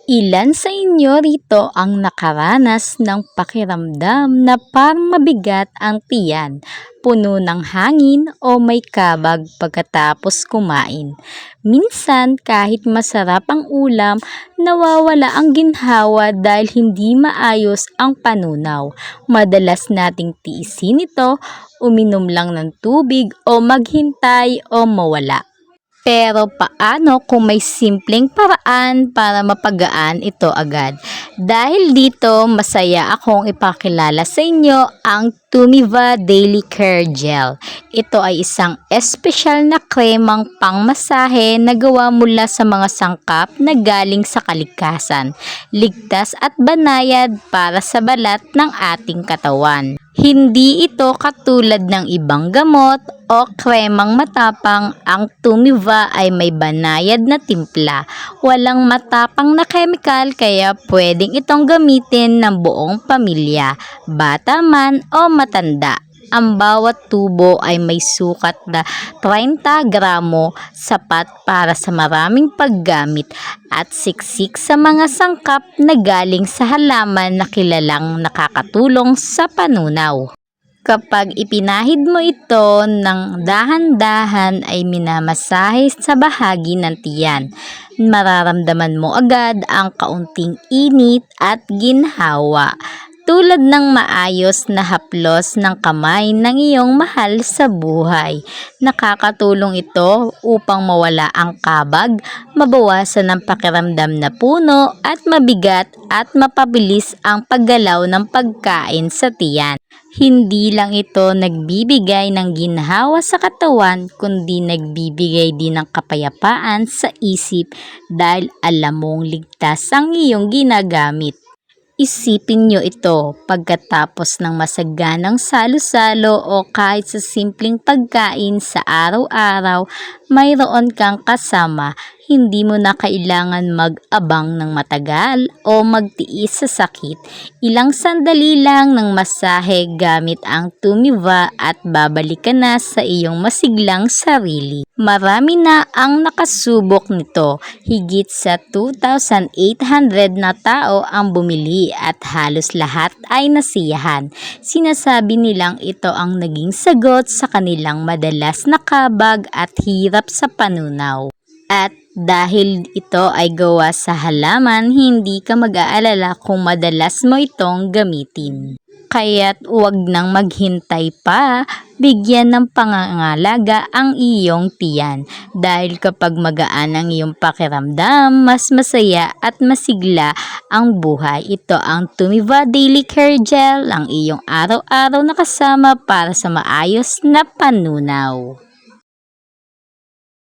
Ilan sa inyo rito ang nakaranas ng pakiramdam na parang mabigat ang tiyan, puno ng hangin o may kabag pagkatapos kumain? Minsan kahit masarap ang ulam, nawawala ang ginhawa dahil hindi maayos ang panunaw. Madalas nating tiisin ito, uminom lang ng tubig o maghintay o mawala. Pero paano kung may simpleng paraan para mapagaan ito agad? Dahil dito, masaya akong ipakilala sa inyo ang Tumiva Daily Care Gel. Ito ay isang espesyal na kremang pangmasahe na gawa mula sa mga sangkap na galing sa kalikasan, ligtas at banayad para sa balat ng ating katawan. Hindi ito katulad ng ibang gamot o kremang matapang. Ang Tumiva ay may banayad na timpla. Walang matapang na chemical kaya pwedeng itong gamitin ng buong pamilya, bata man o matanda. Ang bawat tubo ay may sukat na 30 gramo, sapat para sa maraming paggamit at siksik sa mga sangkap na galing sa halaman na kilalang nakakatulong sa panunaw. Kapag ipinahid mo ito ng dahan-dahan ay minamasahe sa bahagi ng tiyan, mararamdaman mo agad ang kaunting init at ginhawa, tulad ng maayos na haplos ng kamay ng iyong mahal sa buhay. Nakakatulong ito upang mawala ang kabag, mabawasan ang pakiramdam na puno at mabigat at mapabilis ang paggalaw ng pagkain sa tiyan. Hindi lang ito nagbibigay ng ginhawa sa katawan, kundi nagbibigay din ng kapayapaan sa isip dahil alam mong ligtas ang iyong ginagamit. Isipin nyo ito pagkatapos ng masaganang salo-salo o kahit sa simpleng pagkain sa araw-araw, mayroon kang kasama. Hindi mo na kailangan mag-abang ng matagal o magtiis sa sakit. Ilang sandali lang ng masahe gamit ang Tumiva at babalik ka na sa iyong masiglang sarili. Marami na ang nakasubok nito. Higit sa 2,800 na tao ang bumili at halos lahat ay nasiyahan. Sinasabi nilang ito ang naging sagot sa kanilang madalas na kabag at hirap sa panunaw. At dahil ito ay gawa sa halaman, hindi ka mag-aalala kung madalas mo itong gamitin. Kaya't huwag nang maghintay pa, bigyan ng pangangalaga ang iyong tiyan. Dahil kapag magaan ang iyong pakiramdam, mas masaya at masigla ang buhay. Ito ang Tumiva Daily Care Gel, ang iyong araw-araw na kasama para sa maayos na panunaw.